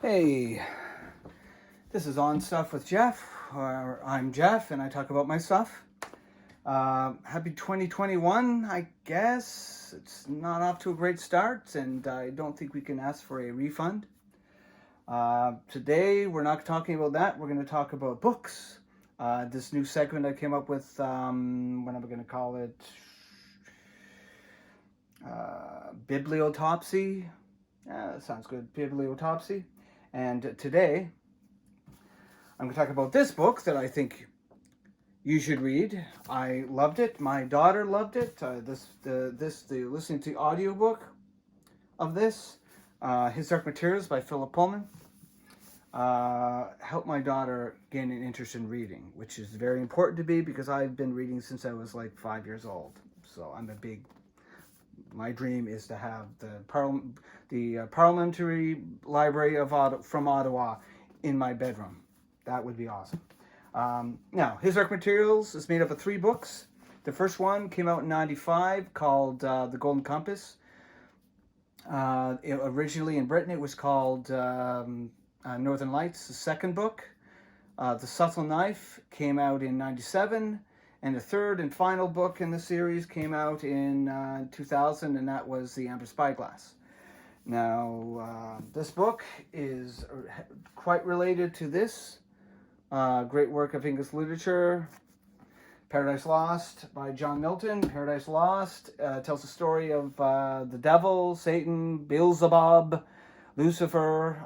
Hey, this is On Stuff with Jeff. I'm Jeff and I talk about my stuff. Happy 2021, I guess. It's not off to a great start and I don't think we can ask for a refund. Today we're not talking about that. We're going to talk about books. This new segment I came up with, what am I going to call it? Bibliotopsy. Yeah, that sounds good. Bibliotopsy. And today, I'm going to talk about this book that I think you should read. I loved it. My daughter loved it. Listening to the audiobook of this, His Dark Materials by Philip Pullman, helped my daughter gain an interest in reading, which is very important to me because I've been reading since I was like 5 years old. So my dream is to have the Parliamentary Library from Ottawa in my bedroom. That would be awesome. Now, His Dark Materials is made up of 3 books. The first one came out in 1995 called The Golden Compass. Originally in Britain it was called Northern Lights. The second book, The Subtle Knife, came out in 1997. And the third and final book in the series came out in 2000, and that was The Amber Spyglass. Now, this book is quite related to this great work of English literature, Paradise Lost by John Milton. Paradise Lost tells the story of the devil, Satan, Beelzebub, Lucifer,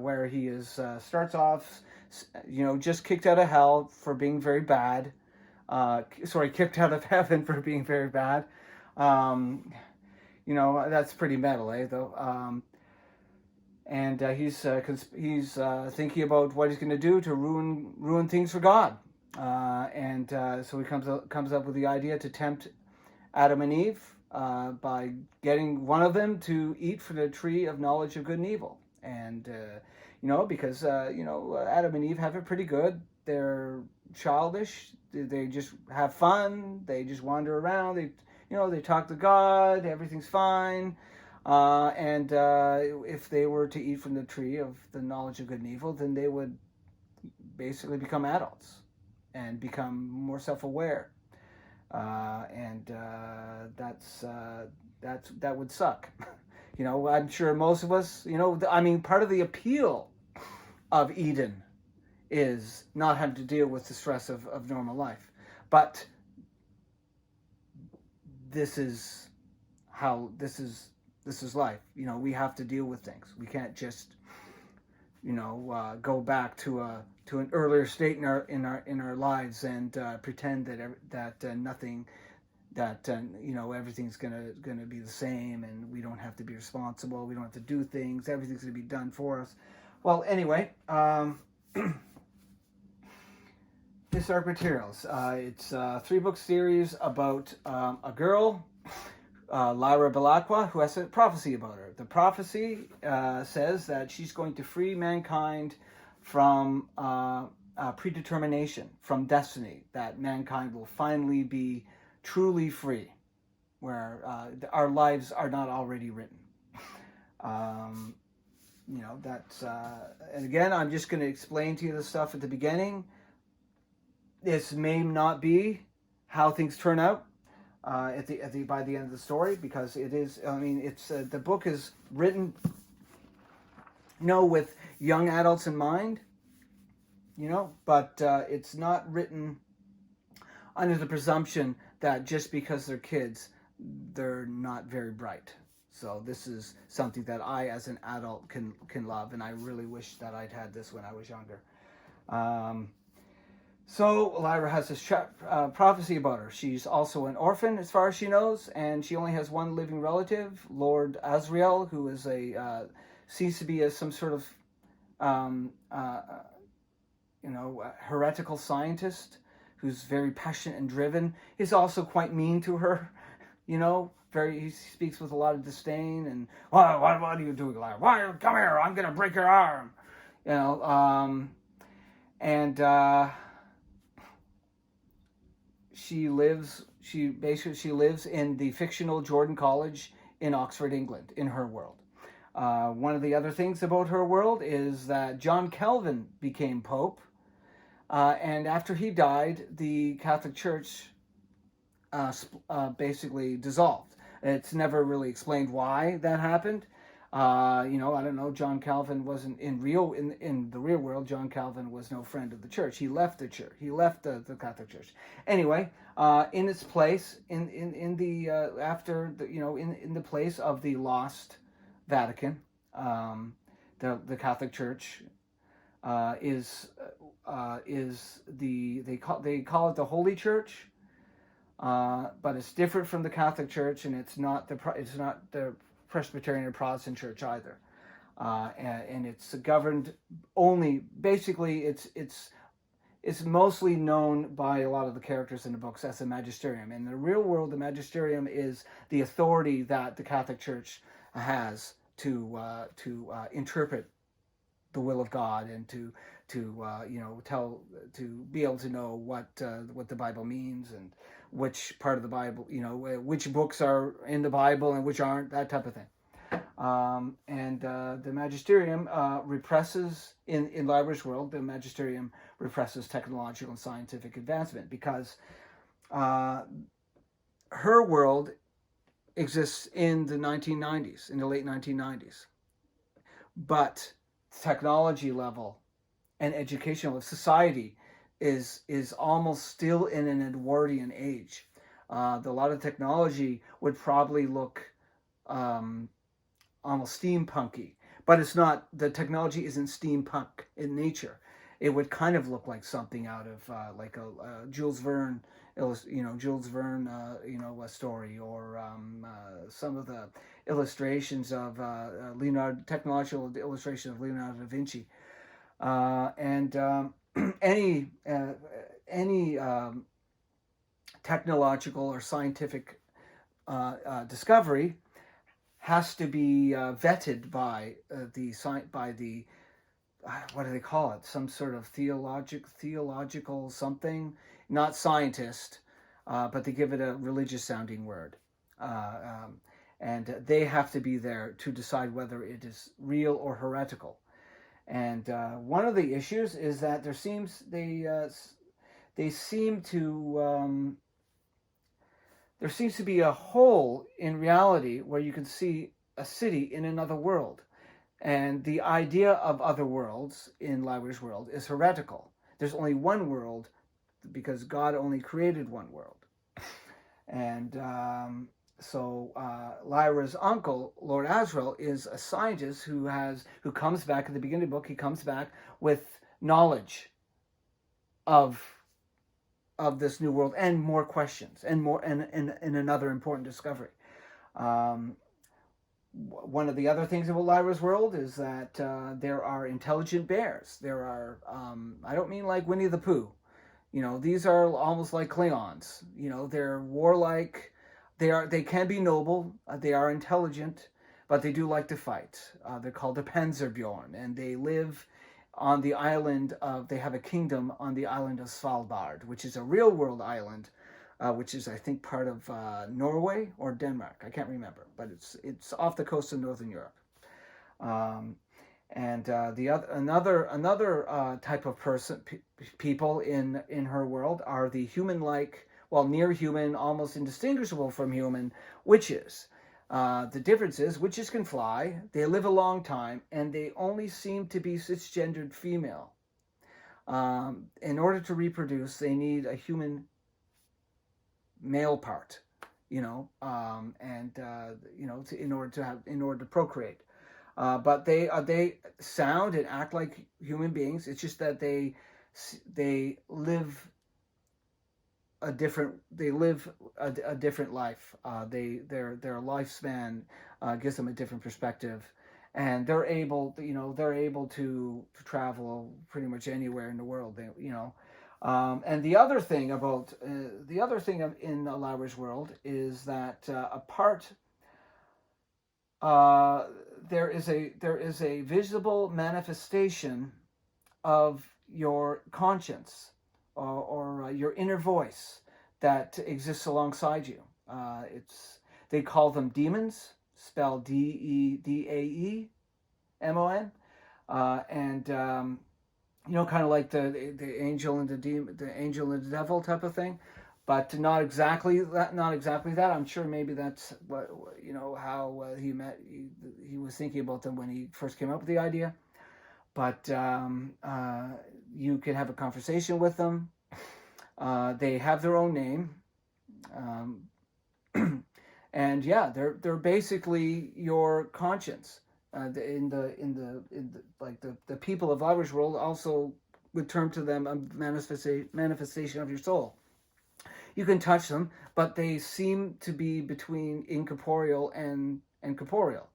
where he starts off, just kicked out of hell for being very bad. Kicked out of heaven for being very bad. That's pretty metal, though. And he's thinking about what he's going to do to ruin things for God. So he comes up with the idea to tempt Adam and Eve by getting one of them to eat from the tree of knowledge of good and evil. And because Adam and Eve have it pretty good. They're childish. They just have fun. They just wander around. They talk to God. Everything's fine. If they were to eat from the tree of the knowledge of good and evil, then they would basically become adults and become more self-aware. That would suck. I'm sure most of us. Part of the appeal of Eden is not having to deal with the stress of normal life. But this is life. We have to deal with things. We can't just go back to an earlier state in our lives and pretend that nothing, everything's gonna be the same and we don't have to be responsible. We don't have to do things. Everything's gonna be done for us. Well, anyway. His Dark Materials. It's a 3-book series about a girl, Lyra Belacqua, who has a prophecy about her. The prophecy says that she's going to free mankind from predetermination, from destiny, that mankind will finally be truly free, where our lives are not already written. And again, I'm just going to explain to you the stuff at the beginning. This may not be how things turn out by the end of the story, because it is. The book is written, with young adults in mind, but it's not written under the presumption that just because they're kids, they're not very bright. So this is something that I, as an adult, can love, and I really wish that I'd had this when I was younger. So Lyra has this prophecy about her. She's also an orphan, as far as she knows, and she only has one living relative, Lord Asriel, who is seems to be some sort of heretical scientist who's very passionate and driven. He's also quite mean to her, he speaks with a lot of disdain and, what are you doing, Lyra? Why, come here, I'm going to break your arm. She lives in the fictional Jordan College in Oxford, England, in her world. One of the other things about her world is that John Calvin became Pope, and after he died, the Catholic Church basically dissolved. It's never really explained why that happened. I don't know. John Calvin wasn't in the real world. John Calvin was no friend of the church. He left the church. He left the Catholic Church. Anyway, in its place, in the place of the lost Vatican, the Catholic Church is they call it the Holy Church. But it's different from the Catholic Church, and it's not the Presbyterian or Protestant Church either. And it's governed only, basically, it's mostly known by a lot of the characters in the books as the magisterium. In the real world, the magisterium is the authority that the Catholic Church has to interpret the will of God and to be able to know what the Bible means and which part of the Bible, which books are in the Bible and which aren't, that type of thing. And the magisterium represses, in Lyra's world, the magisterium represses technological and scientific advancement because her world exists in the 1990s, in the late 1990s. But technology level and educational society is almost still in an Edwardian age. A lot of technology would probably look almost steampunky, but it's not. The technology isn't steampunk in nature. It would kind of look like something out of like a Jules Verne, a story, or some of the illustrations of technological illustrations of Leonardo da Vinci, and any technological or scientific discovery has to be vetted by the what do they call it? Some sort of theological something, not scientist, but they give it a religious sounding word. And they have to be there to decide whether it is real or heretical. And one of the issues is that there seems to be a hole in reality where you can see a city in another world. And the idea of other worlds in Lyra's world is heretical. There's only one world because God only created one world. And so Lyra's uncle, Lord Asriel, is a scientist who comes back at the beginning of the book. He comes back with knowledge of this new world and more questions and another important discovery. One of the other things about Lyra's world is that there are intelligent bears. There are, I don't mean like Winnie the Pooh. These are almost like Klingons. They're warlike. They can be noble. They are intelligent, but they do like to fight. They're called the Panzerbjorn, and they live on the island they have a kingdom on the island of Svalbard, which is a real world island, which is, I think, part of Norway or Denmark. I can't remember, but it's off the coast of Northern Europe. Another type of people in her world are the human-like, near human, almost indistinguishable from human witches. The difference is witches can fly, they live a long time, and they only seem to be cisgendered female. In order to reproduce, they need a human male part, in order to procreate. But they sound and act like human beings. It's just that they live a different life. Their lifespan gives them a different perspective, and they're able to travel pretty much anywhere in the world. And the other thing in Lyra's world is that there is a visible manifestation of your conscience or your inner voice that exists alongside you. They call them demons. spelled Dedaemon, and kind of like the angel and the angel and the devil type of thing, but not exactly that. Not exactly that. I'm sure maybe that's what how he met. He was thinking about them when he first came up with the idea. But you can have a conversation with them. They have their own name, and yeah, they're basically your conscience. In the like the people of Irish world also would term to them a manifestation of your soul. You can touch them, but they seem to be between incorporeal and corporeal.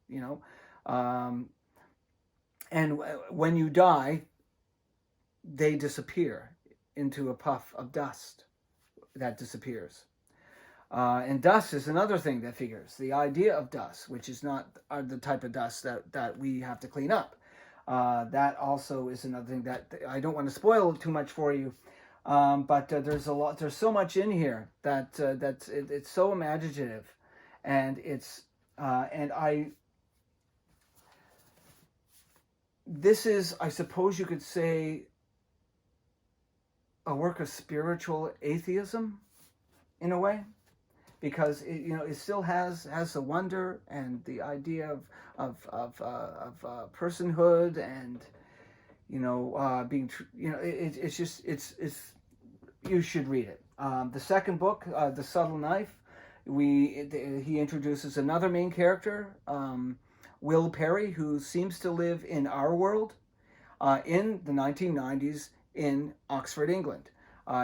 And when you die, they disappear into a puff of dust that disappears. And dust is another thing that figures. The idea of dust, which is not the type of dust that we have to clean up. That also is another thing that I don't want to spoil too much for you. But there's so much in here it's so imaginative, and this is, I suppose you could say, a work of spiritual atheism, in a way, because it still has the wonder and the idea of personhood and being it's you should read it. The second book, The Subtle Knife, he introduces another main character, Will Perry, who seems to live in our world in the 1990s in Oxford, England.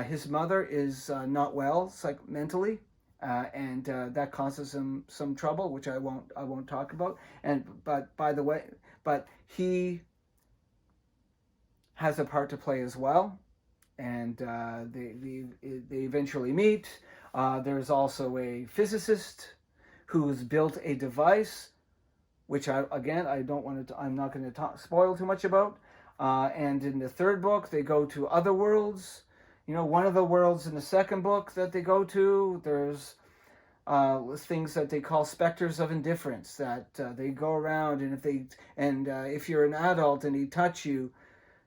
His mother is not well mentally, and that causes him some trouble, which I won't talk about. But he has a part to play as well, and they eventually meet. There's also a physicist who's built a device, which I'm not going to spoil too much about. And in the third book, they go to other worlds. One of the worlds in the second book that they go to, there's things that they call specters of indifference, that they go around, and if you're an adult and they touch you,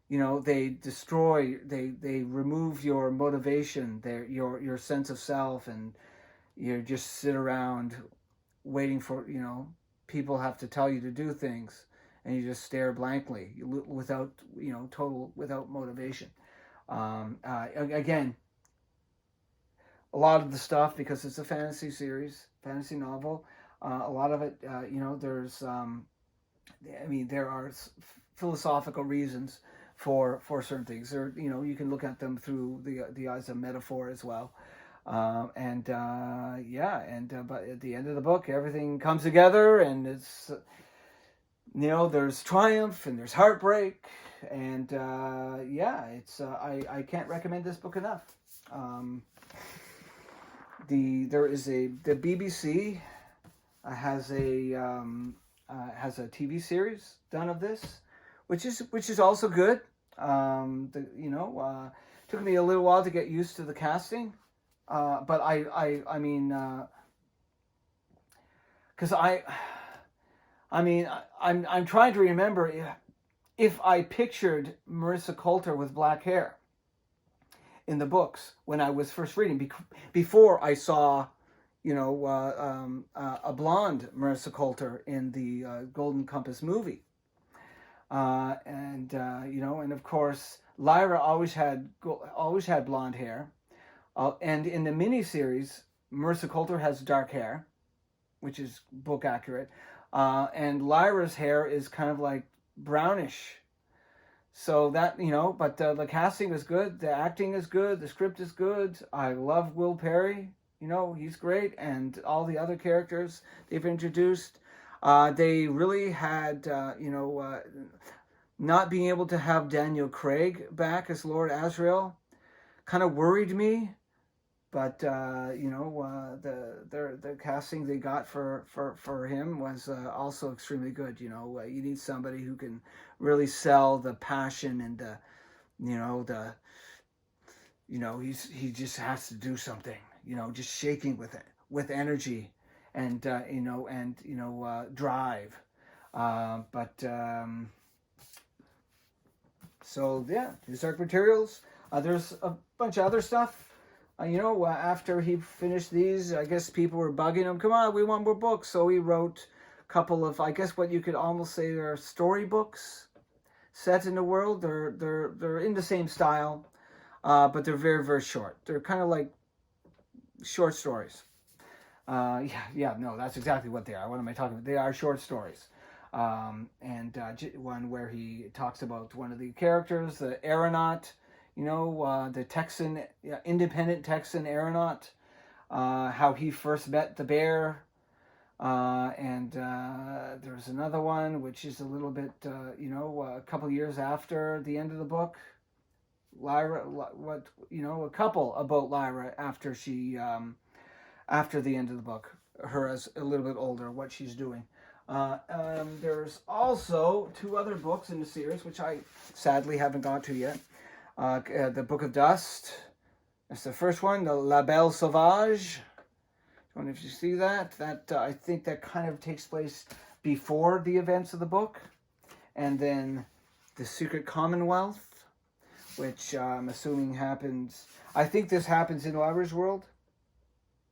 they destroy, they remove your motivation, your sense of self, and you just sit around waiting for, people have to tell you to do things, and you just stare blankly without motivation. Again, a lot of the stuff, because it's a fantasy novel, a lot of it, there are philosophical reasons for certain things. Or you can look at them through the eyes of metaphor as well. But at the end of the book, everything comes together, and it's there's triumph and there's heartbreak, and I can't recommend this book enough. The BBC has a TV series done of this, which is also good. Took me a little while to get used to the casting, but because I'm trying to remember if I pictured Marissa Coulter with black hair in the books when I was first reading, before I saw, a blonde Marissa Coulter in the Golden Compass movie, and of course Lyra always had blonde hair, and in the miniseries Marissa Coulter has dark hair, which is book accurate. And Lyra's hair is kind of like brownish. So that, but the casting is good. The acting is good. The script is good. I love Will Perry. He's great. And all the other characters they've introduced. They really had, not being able to have Daniel Craig back as Lord Asriel kind of worried me. But the casting they got for him was also extremely good. You need somebody who can really sell the passion and he just has to do something. Just shaking with energy, and drive. So yeah, historic materials. There's a bunch of other stuff. After he finished these, I guess people were bugging him. Come on, we want more books. So he wrote a couple of, I guess, what you could almost say are storybooks set in the world. They're in the same style, but they're very, very short. They're kind of like short stories. No, that's exactly what they are. What am I talking about? They are short stories. One where he talks about one of the characters, the aeronaut, the Texan, independent Texan aeronaut, how he first met the bear. There's another one which is a little bit, a couple years after the end of the book. Lyra, a couple about Lyra after she, after the end of the book, her as a little bit older, what she's doing. There's also 2 other books in the series, which I sadly haven't got to yet. The Book of Dust. That's the first one, the La Belle Sauvage. I wonder if you see that. I think that kind of takes place before the events of the book. And then The Secret Commonwealth, which I'm assuming happens... I think this happens in Lyra's world.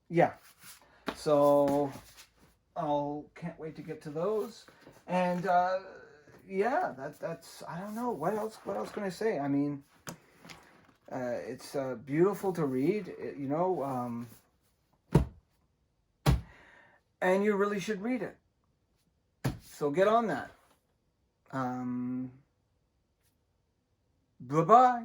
Yeah. So... can't wait to get to those. And that's I don't know what else can I say. I mean, it's beautiful to read, and you really should read it. So get on that. Bye-bye.